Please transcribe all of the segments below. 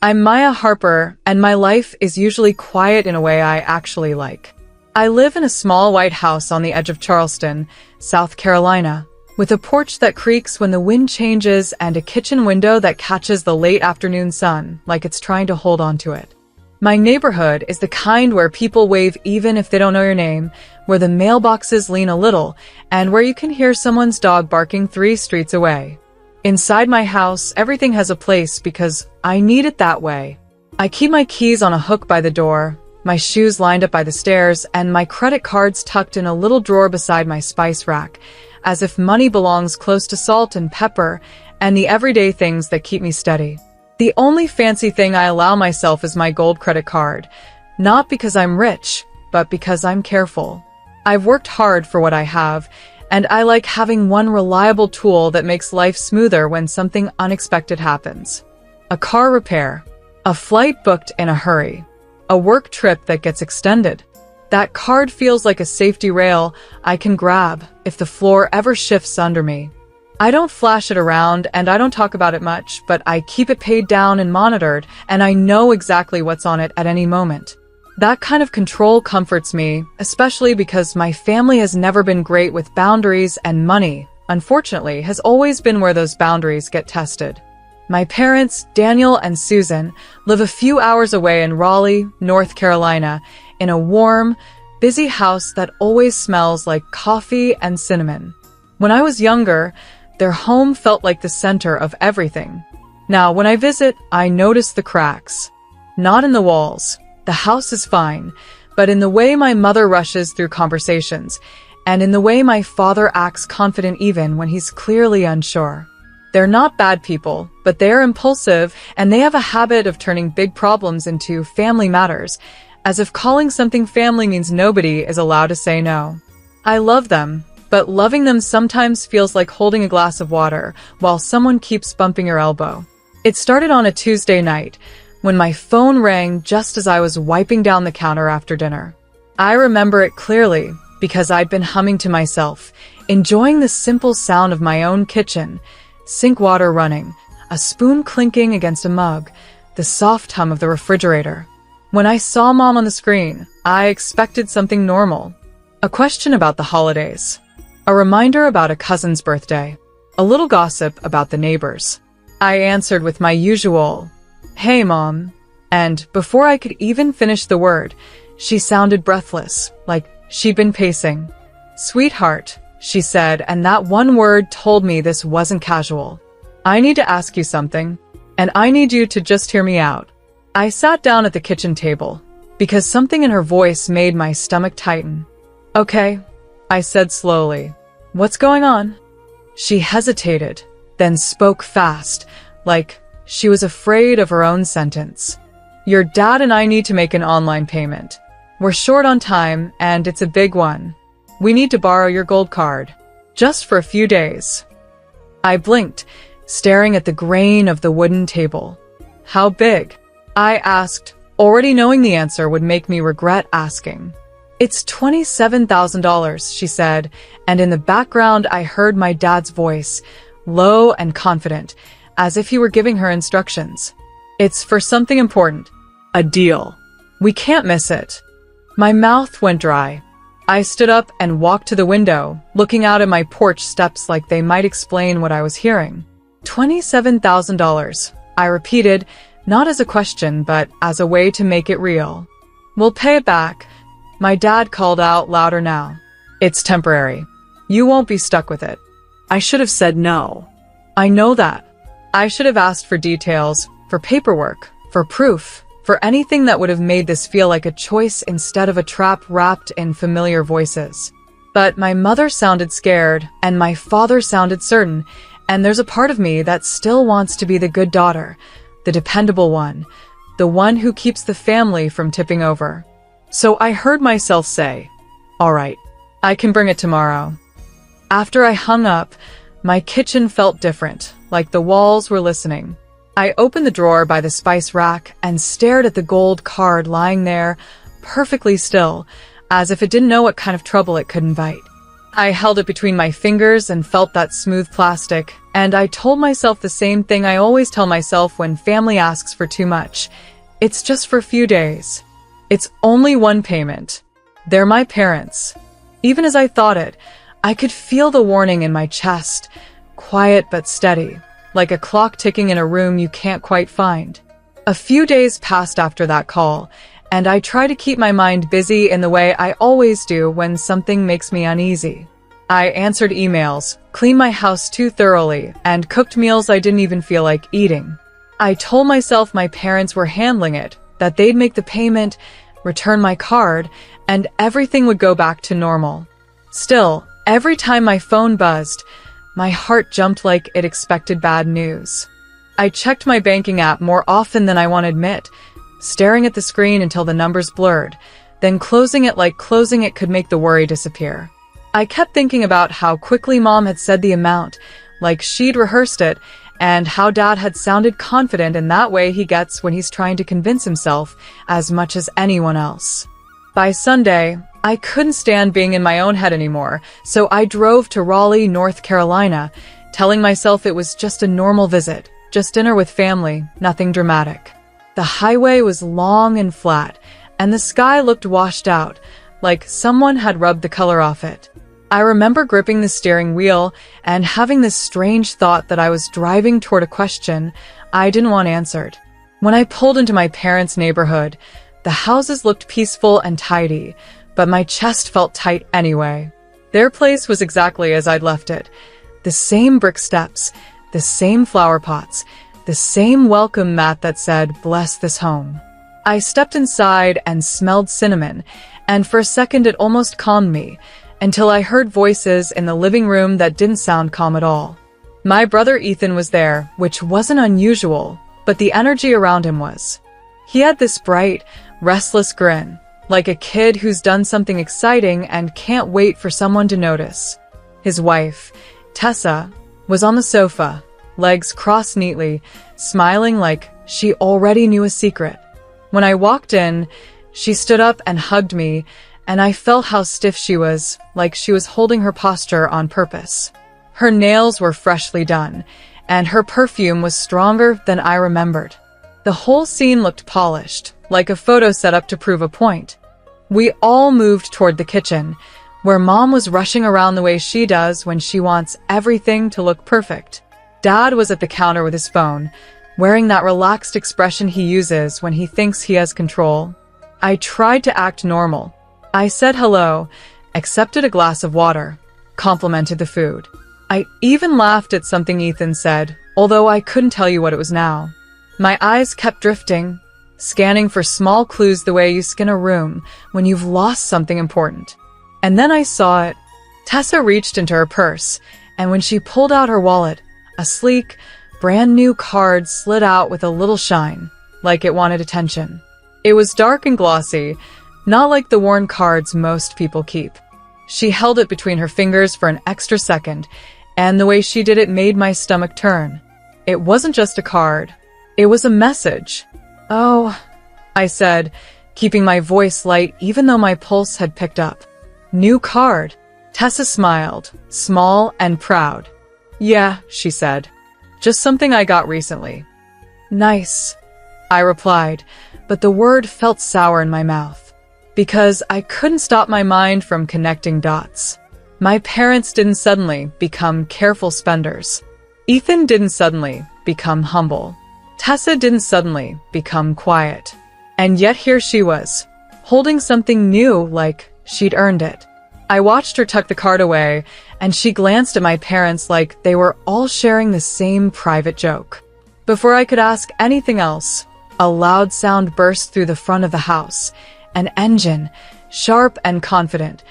I'm Maya Harper, and my life is usually quiet in a way I actually like. I live in a small white house on the edge of Charleston, South Carolina, with a porch that creaks when the wind changes and a kitchen window that catches the late afternoon sun like it's trying to hold on to it. My neighborhood is the kind where people wave even if they don't know your name, where the mailboxes lean a little, and where you can hear someone's dog barking 3 streets away. Inside my house, everything has a place because I need it that way. I keep my keys on a hook by the door, my shoes lined up by the stairs, and my credit cards tucked in a little drawer beside my spice rack, as if money belongs close to salt and pepper and the everyday things that keep me steady. The only fancy thing I allow myself is my gold credit card, not because I'm rich, but because I'm careful. I've worked hard for what I have, and I like having one reliable tool that makes life smoother when something unexpected happens. A car repair, a flight booked in a hurry, a work trip that gets extended. That card feels like a safety rail I can grab if the floor ever shifts under me. I don't flash it around and I don't talk about it much, but I keep it paid down and monitored, and I know exactly what's on it at any moment. That kind of control comforts me, especially because my family has never been great with boundaries, and money, unfortunately, has always been where those boundaries get tested. My parents, Daniel and Susan, live a few hours away in Raleigh, North Carolina, in a warm, busy house that always smells like coffee and cinnamon. When I was younger, their home felt like the center of everything. Now, when I visit, I notice the cracks. Not in the walls. The house is fine, but in the way my mother rushes through conversations, and in the way my father acts confident even when he's clearly unsure. They're not bad people, but they're impulsive, and they have a habit of turning big problems into family matters, as if calling something family means nobody is allowed to say no. I love them, but loving them sometimes feels like holding a glass of water while someone keeps bumping your elbow. It started on a Tuesday night, when my phone rang just as I was wiping down the counter after dinner. I remember it clearly because I'd been humming to myself, enjoying the simple sound of my own kitchen, sink water running, a spoon clinking against a mug, the soft hum of the refrigerator. When I saw Mom on the screen, I expected something normal. A question about the holidays, a reminder about a cousin's birthday, a little gossip about the neighbors. I answered with my usual, "Hey, Mom," and before I could even finish the word, she sounded breathless, like she'd been pacing. "Sweetheart," she said, and that one word told me this wasn't casual. "I need to ask you something, and I need you to just hear me out." I sat down at the kitchen table, because something in her voice made my stomach tighten. "Okay," I said slowly. "What's going on?" She hesitated, then spoke fast, like she was afraid of her own sentence. "Your dad and I need to make an online payment. We're short on time, and it's a big one. We need to borrow your gold card. Just for a few days." I blinked, staring at the grain of the wooden table. "How big?" I asked, already knowing the answer would make me regret asking. "It's $27,000, she said, and in the background I heard my dad's voice, low and confident, as if he were giving her instructions. "It's for something important. A deal. We can't miss it." My mouth went dry. I stood up and walked to the window, looking out at my porch steps like they might explain what I was hearing. $27,000, I repeated, not as a question, but as a way to make it real. "We'll pay it back," my dad called out louder now. "It's temporary. You won't be stuck with it." I should have said no. I know that. I should have asked for details, for paperwork, for proof, for anything that would have made this feel like a choice instead of a trap wrapped in familiar voices. But my mother sounded scared, and my father sounded certain, and there's a part of me that still wants to be the good daughter, the dependable one, the one who keeps the family from tipping over. So I heard myself say, "All right, I can bring it tomorrow." After I hung up, my kitchen felt different, like the walls were listening. I opened the drawer by the spice rack and stared at the gold card lying there, perfectly still, as if it didn't know what kind of trouble it could invite. I held it between my fingers and felt that smooth plastic, And I told myself the same thing I always tell myself when family asks for too much. It's just for a few days. It's only one payment. They're my parents. Even as I thought it, I could feel the warning in my chest, quiet but steady, like a clock ticking in a room you can't quite find. A few days passed after that call, and I try to keep my mind busy in the way I always do when something makes me uneasy. I answered emails, cleaned my house too thoroughly, and cooked meals I didn't even feel like eating. I told myself my parents were handling it, that they'd make the payment, return my card, and everything would go back to normal. Still, every time my phone buzzed, my heart jumped like it expected bad news. I checked my banking app more often than I want to admit, staring at the screen until the numbers blurred, then closing it like closing it could make the worry disappear. I kept thinking about how quickly Mom had said the amount, like she'd rehearsed it, and how Dad had sounded confident in that way he gets when he's trying to convince himself as much as anyone else. By Sunday, I couldn't stand being in my own head anymore, so I drove to Raleigh, North Carolina, telling myself it was just a normal visit, just dinner with family, nothing dramatic. The highway was long and flat, and the sky looked washed out, like someone had rubbed the color off it. I remember gripping the steering wheel and having this strange thought that I was driving toward a question I didn't want answered. When I pulled into my parents' neighborhood, the houses looked peaceful and tidy, but my chest felt tight anyway. Their place was exactly as I'd left it. The same brick steps, the same flower pots, the same welcome mat that said, "Bless this home." I stepped inside and smelled cinnamon, and for a second it almost calmed me, until I heard voices in the living room that didn't sound calm at all. My brother Ethan was there, which wasn't unusual, but the energy around him was. He had this bright, restless grin, like a kid who's done something exciting and can't wait for someone to notice. His wife, Tessa, was on the sofa, legs crossed neatly, smiling like she already knew a secret. When I walked in, she stood up and hugged me, and I felt how stiff she was, like she was holding her posture on purpose. Her nails were freshly done, and her perfume was stronger than I remembered. The whole scene looked polished, like a photo set up to prove a point. We all moved toward the kitchen, where Mom was rushing around the way she does when she wants everything to look perfect. Dad was at the counter with his phone, wearing that relaxed expression he uses when he thinks he has control. I tried to act normal. I said hello, accepted a glass of water, complimented the food. I even laughed at something Ethan said, although I couldn't tell you what it was now. My eyes kept drifting, scanning for small clues the way you scan a room when you've lost something important. And then I saw it. Tessa reached into her purse, and when she pulled out her wallet, a sleek, brand new card slid out with a little shine, like it wanted attention. It was dark and glossy, not like the worn cards most people keep. She held it between her fingers for an extra second, and the way she did it made my stomach turn. It wasn't just a card. It was a message. "Oh," I said, keeping my voice light even though my pulse had picked up. "New card." Tessa smiled, small and proud. "Yeah," she said. "Just something I got recently." "Nice," I replied, but the word felt sour in my mouth, because I couldn't stop my mind from connecting dots. My parents didn't suddenly become careful spenders. Ethan didn't suddenly become humble. Tessa didn't suddenly become quiet. And yet here she was, holding something new like she'd earned it. I watched her tuck the card away, and she glanced at my parents like they were all sharing the same private joke. Before I could ask anything else, a loud sound burst through the front of the house, an engine, sharp and confident,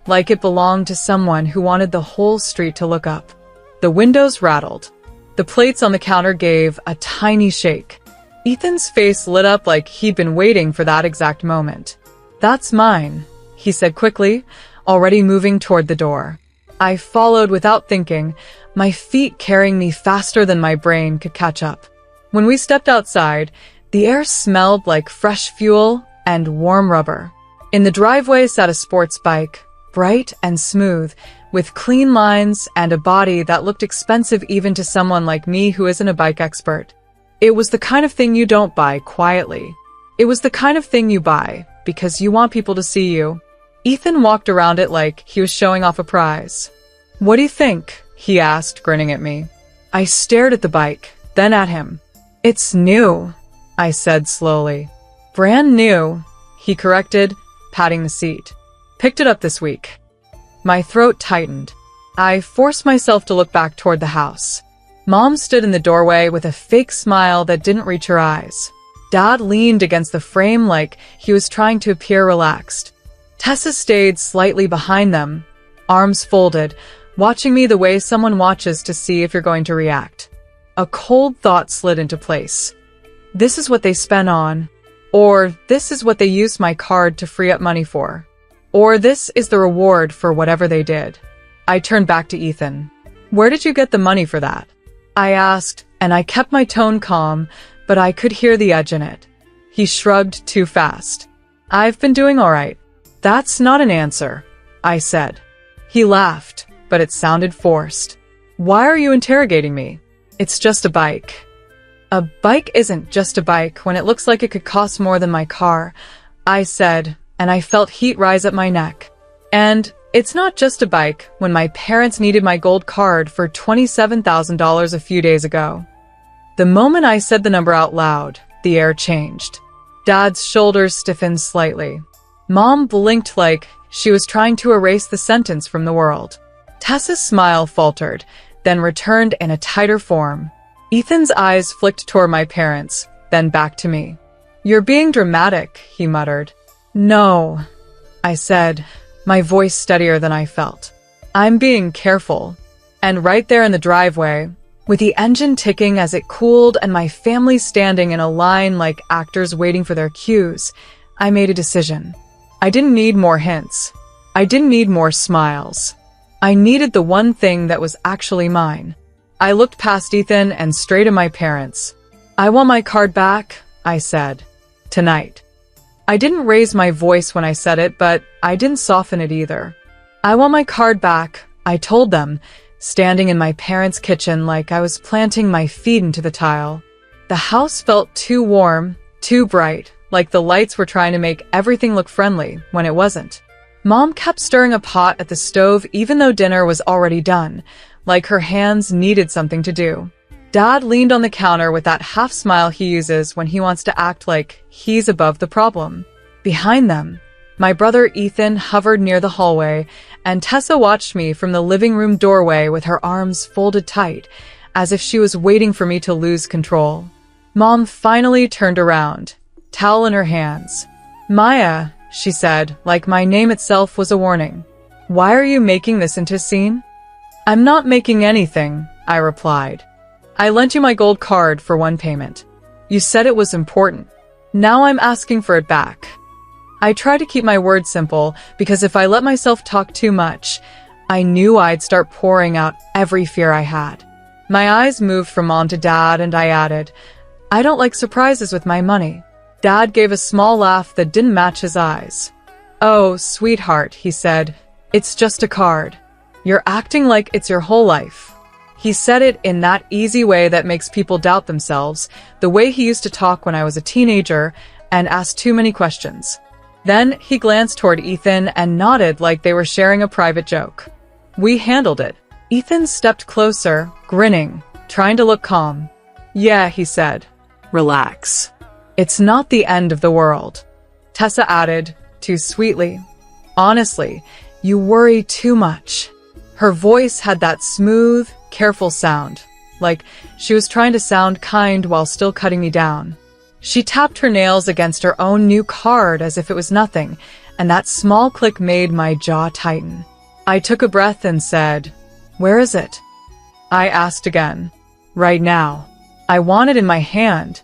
like it belonged to someone who wanted the whole street to look up. The windows rattled. The plates on the counter gave a tiny shake. Ethan's face lit up like he'd been waiting for that exact moment. "That's mine," he said quickly, already moving toward the door. I followed without thinking, my feet carrying me faster than my brain could catch up. When we stepped outside, the air smelled like fresh fuel and warm rubber. In the driveway sat a sports bike, bright and smooth, with clean lines and a body that looked expensive even to someone like me who isn't a bike expert. It was the kind of thing you don't buy quietly. It was the kind of thing you buy because you want people to see you. Ethan walked around it like he was showing off a prize. "What do you think?" he asked, grinning at me. I stared at the bike, then at him. "It's new," I said slowly. "Brand new," he corrected, patting the seat. "Picked it up this week." My throat tightened. I forced myself to look back toward the house. Mom stood in the doorway with a fake smile that didn't reach her eyes. Dad leaned against the frame like he was trying to appear relaxed. Tessa stayed slightly behind them, arms folded, watching me the way someone watches to see if you're going to react. A cold thought slid into place. This is what they spent on. Or this is what they used my card to free up money for. Or this is the reward for whatever they did. I turned back to Ethan. "Where did you get the money for that?" I asked, and I kept my tone calm, but I could hear the edge in it. He shrugged too fast. "I've been doing all right." "That's not an answer," I said. He laughed, but it sounded forced. "Why are you interrogating me? It's just a bike." "A bike isn't just a bike when it looks like it could cost more than my car," I said, and I felt heat rise up my neck. "And it's not just a bike when my parents needed my gold card for $27,000 a few days ago." The moment I said the number out loud, the air changed. Dad's shoulders stiffened slightly. Mom blinked like she was trying to erase the sentence from the world. Tessa's smile faltered, then returned in a tighter form. Ethan's eyes flicked toward my parents, then back to me. "You're being dramatic," he muttered. "No," I said, my voice steadier than I felt. "I'm being careful." And right there in the driveway, with the engine ticking as it cooled and my family standing in a line like actors waiting for their cues, I made a decision. I didn't need more hints. I didn't need more smiles. I needed the one thing that was actually mine. I looked past Ethan and straight at my parents. "I want my card back," I said. "Tonight." I didn't raise my voice when I said it, but I didn't soften it either. "I want my card back," I told them, standing in my parents' kitchen like I was planting my feet into the tile. The house felt too warm, too bright, like the lights were trying to make everything look friendly when it wasn't. Mom kept stirring a pot at the stove even though dinner was already done, like her hands needed something to do. Dad leaned on the counter with that half smile he uses when he wants to act like he's above the problem. Behind them, my brother Ethan hovered near the hallway, and Tessa watched me from the living room doorway with her arms folded tight, as if she was waiting for me to lose control. Mom finally turned around, towel in her hands. "Maya," she said, like my name itself was a warning. "Why are you making this into a scene?" "I'm not making anything," I replied. "I lent you my gold card for one payment. You said it was important. Now I'm asking for it back." I tried to keep my words simple because if I let myself talk too much, I knew I'd start pouring out every fear I had. My eyes moved from Mom to Dad and I added, "I don't like surprises with my money." Dad gave a small laugh that didn't match his eyes. "Oh, sweetheart," he said, "it's just a card. You're acting like it's your whole life." He said it in that easy way that makes people doubt themselves, the way he used to talk when I was a teenager and asked too many questions. Then he glanced toward Ethan and nodded like they were sharing a private joke. We handled it. Ethan stepped closer, grinning, trying to look calm. "Yeah," he said. "Relax. It's not the end of the world." Tessa added, too sweetly, "Honestly, you worry too much." Her voice had that smooth, careful sound, like she was trying to sound kind while still cutting me down. She tapped her nails against her own new card as if it was nothing, and that small click made my jaw tighten. I took a breath and said, "Where is it?" I asked again. "Right now." I want it in my hand.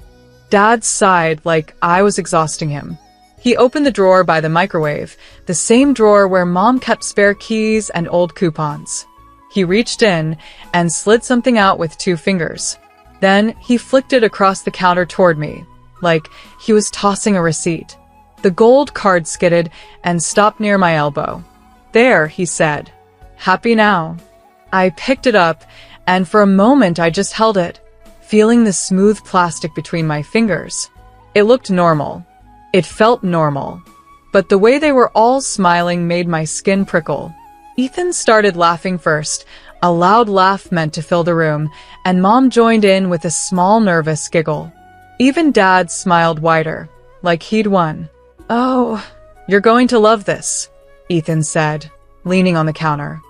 Dad sighed like I was exhausting him. He opened the drawer by the microwave, the same drawer where Mom kept spare keys and old coupons. He reached in and slid something out with 2 fingers. Then he flicked it across the counter toward me, like he was tossing a receipt. The gold card skidded and stopped near my elbow. "There," he said. "Happy now?" I picked it up, and for a moment I just held it, feeling the smooth plastic between my fingers. It looked normal. It felt normal. But the way they were all smiling made my skin prickle. Ethan started laughing first, a loud laugh meant to fill the room, and Mom joined in with a small nervous giggle. Even Dad smiled wider, like he'd won. "Oh, you're going to love this," Ethan said, leaning on the counter.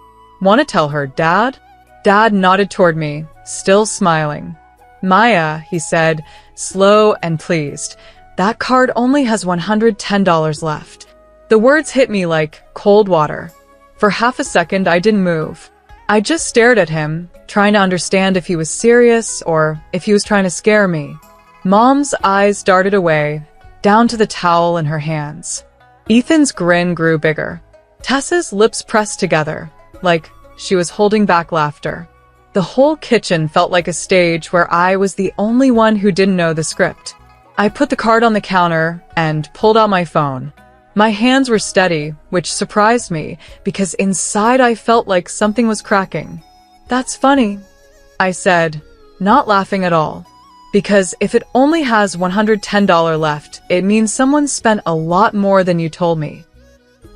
"Want to tell her, Dad?" Dad nodded toward me, still smiling. "Maya," he said, slow and pleased, "that card only has $110 left." The words hit me like cold water. For half a second, I didn't move. I just stared at him, trying to understand if he was serious or if he was trying to scare me. Mom's eyes darted away, down to the towel in her hands. Ethan's grin grew bigger. Tessa's lips pressed together, like she was holding back laughter. The whole kitchen felt like a stage where I was the only one who didn't know the script. I put the card on the counter and pulled out my phone. My hands were steady, which surprised me, because inside I felt like something was cracking. "That's funny," I said, not laughing at all. "Because if it only has $110 left, it means someone spent a lot more than you told me."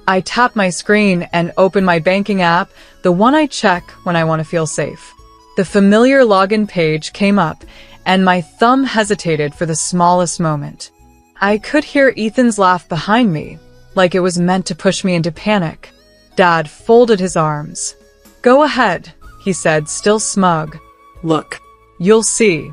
I tapped my screen and opened my banking app, the one I check when I want to feel safe. The familiar login page came up, and my thumb hesitated for the smallest moment. I could hear Ethan's laugh behind me, like it was meant to push me into panic. Dad folded his arms. "Go ahead," he said, still smug. "Look." "You'll see."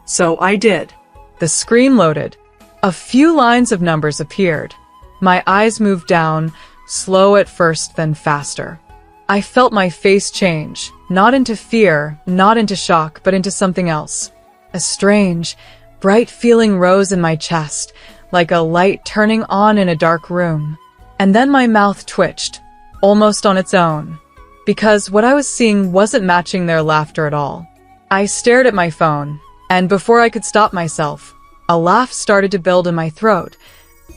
So I did. The screen loaded. A few lines of numbers appeared. My eyes moved down, slow at first, then faster. I felt my face change, not into fear, not into shock, but into something else. A strange, bright feeling rose in my chest, like a light turning on in a dark room. And then my mouth twitched, almost on its own, because what I was seeing wasn't matching their laughter at all. I stared at my phone, and before I could stop myself, a laugh started to build in my throat.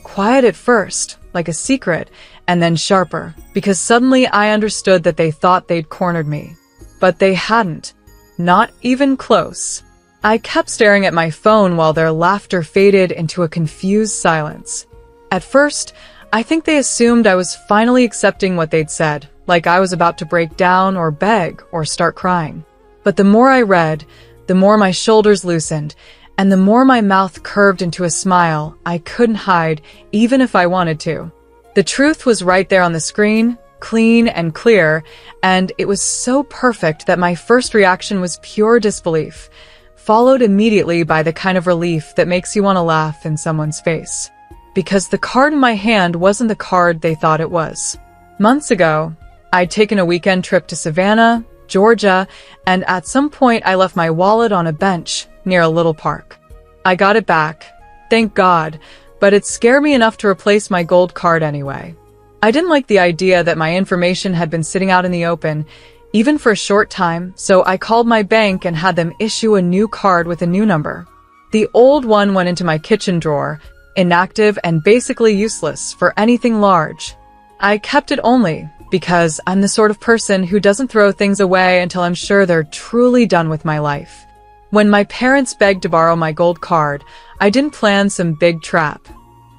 Quiet at first, like a secret, and then sharper, because suddenly I understood that they thought they'd cornered me. But they hadn't. Not even close. I kept staring at my phone while their laughter faded into a confused silence. At first, I think they assumed I was finally accepting what they'd said, like I was about to break down or beg or start crying. But the more I read, the more my shoulders loosened, and the more my mouth curved into a smile I couldn't hide, even if I wanted to. The truth was right there on the screen, clean and clear, and it was so perfect that my first reaction was pure disbelief, followed immediately by the kind of relief that makes you want to laugh in someone's face. Because the card in my hand wasn't the card they thought it was. Months ago, I'd taken a weekend trip to Savannah, Georgia, and at some point I left my wallet on a bench near a little park. I got it back, thank God, but it scared me enough to replace my gold card anyway. I didn't like the idea that my information had been sitting out in the open, even for a short time, so I called my bank and had them issue a new card with a new number. The old one went into my kitchen drawer, inactive and basically useless for anything large. I kept it only because I'm the sort of person who doesn't throw things away until I'm sure they're truly done with my life. When my parents begged to borrow my gold card, I didn't plan some big trap.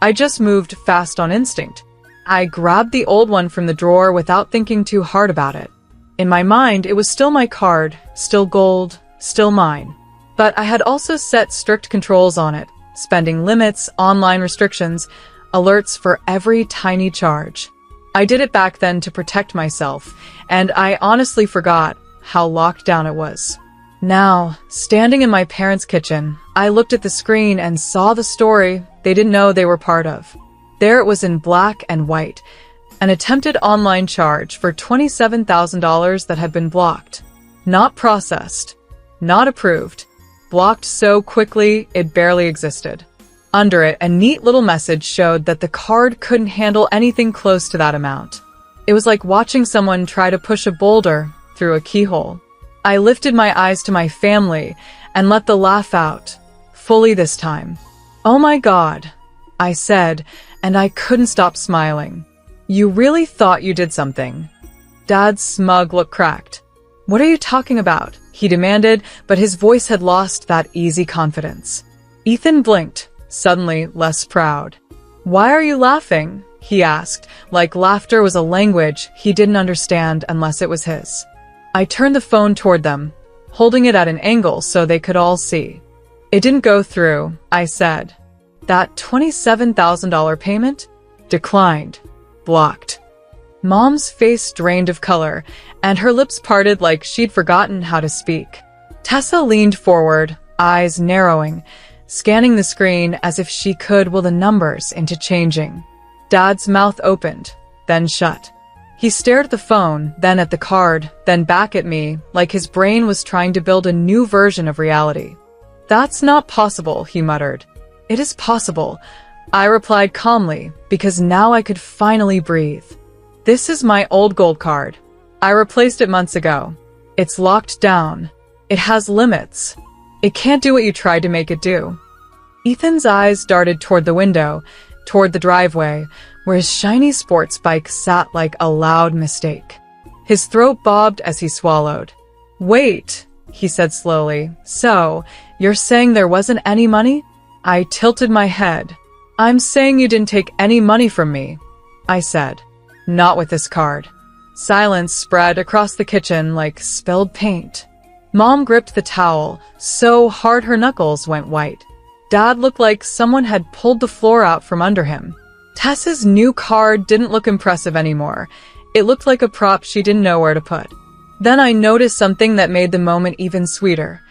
I just moved fast on instinct. I grabbed the old one from the drawer without thinking too hard about it. In my mind, it was still my card, still gold, still mine. But I had also set strict controls on it, spending limits, online restrictions, alerts for every tiny charge. I did it back then to protect myself, and I honestly forgot how locked down it was. Now, standing in my parents' kitchen, I looked at the screen and saw the story they didn't know they were part of. There it was in black and white, an attempted online charge for $27,000 that had been blocked. Not processed. Not approved. Blocked so quickly it barely existed. Under it, a neat little message showed that the card couldn't handle anything close to that amount. It was like watching someone try to push a boulder through a keyhole. I lifted my eyes to my family and let the laugh out, fully this time. "Oh my God," I said, and I couldn't stop smiling. You really thought you did something. Dad's smug look cracked. What are you talking about? He demanded, but his voice had lost that easy confidence. Ethan blinked, suddenly less proud. Why are you laughing? He asked, like laughter was a language he didn't understand unless it was his. I turned the phone toward them, holding it at an angle so they could all see. It didn't go through, I said. That $27,000 payment? Declined. Blocked. Mom's face drained of color, and her lips parted like she'd forgotten how to speak. Tessa leaned forward, eyes narrowing, scanning the screen as if she could will the numbers into changing. Dad's mouth opened, then shut. He stared at the phone, then at the card, then back at me, like his brain was trying to build a new version of reality. That's not possible, he muttered. It is possible, I replied calmly, because now I could finally breathe. This is my old gold card. I replaced it months ago. It's locked down. It has limits. It can't do what you tried to make it do. Ethan's eyes darted toward the window, toward the driveway, where his shiny sports bike sat like a loud mistake. His throat bobbed as he swallowed. Wait, he said slowly. So, you're saying there wasn't any money? I tilted my head. I'm saying you didn't take any money from me, I said. Not with this card. Silence spread across the kitchen like spilled paint. Mom gripped the towel so hard her knuckles went white. Dad looked like someone had pulled the floor out from under him. Tessa's new card didn't look impressive anymore. It looked like a prop she didn't know where to put. Then I noticed something that made the moment even sweeter.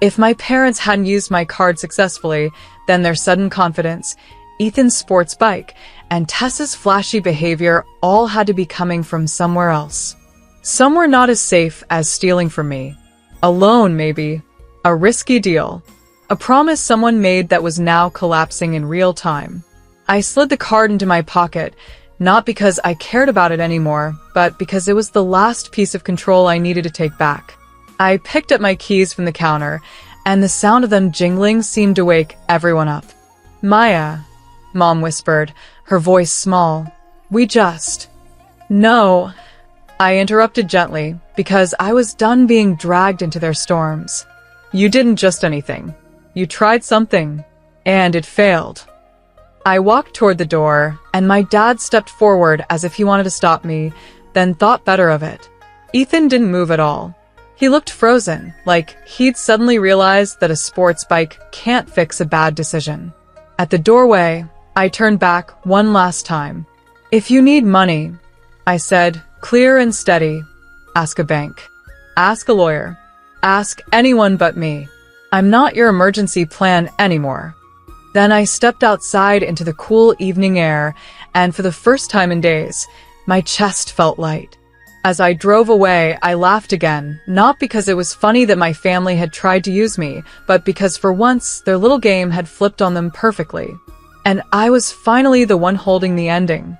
If my parents hadn't used my card successfully, then their sudden confidence, Ethan's sports bike, and Tessa's flashy behavior all had to be coming from somewhere else. Somewhere not as safe as stealing from me. A loan, maybe. A risky deal. A promise someone made that was now collapsing in real time. I slid the card into my pocket, not because I cared about it anymore, but because it was the last piece of control I needed to take back. I picked up my keys from the counter, and the sound of them jingling seemed to wake everyone up. Maya, Mom whispered, her voice small. No, I interrupted gently, because I was done being dragged into their storms. You didn't just anything. You tried something, and it failed. I walked toward the door, and my dad stepped forward as if he wanted to stop me, then thought better of it. Ethan didn't move at all. He looked frozen, like he'd suddenly realized that a sports bike can't fix a bad decision. At the doorway, I turned back one last time. If you need money, I said, clear and steady, ask a bank. Ask a lawyer. Ask anyone but me. I'm not your emergency plan anymore. Then I stepped outside into the cool evening air, and for the first time in days, my chest felt light. As I drove away, I laughed again, not because it was funny that my family had tried to use me, but because for once, their little game had flipped on them perfectly. And I was finally the one holding the ending.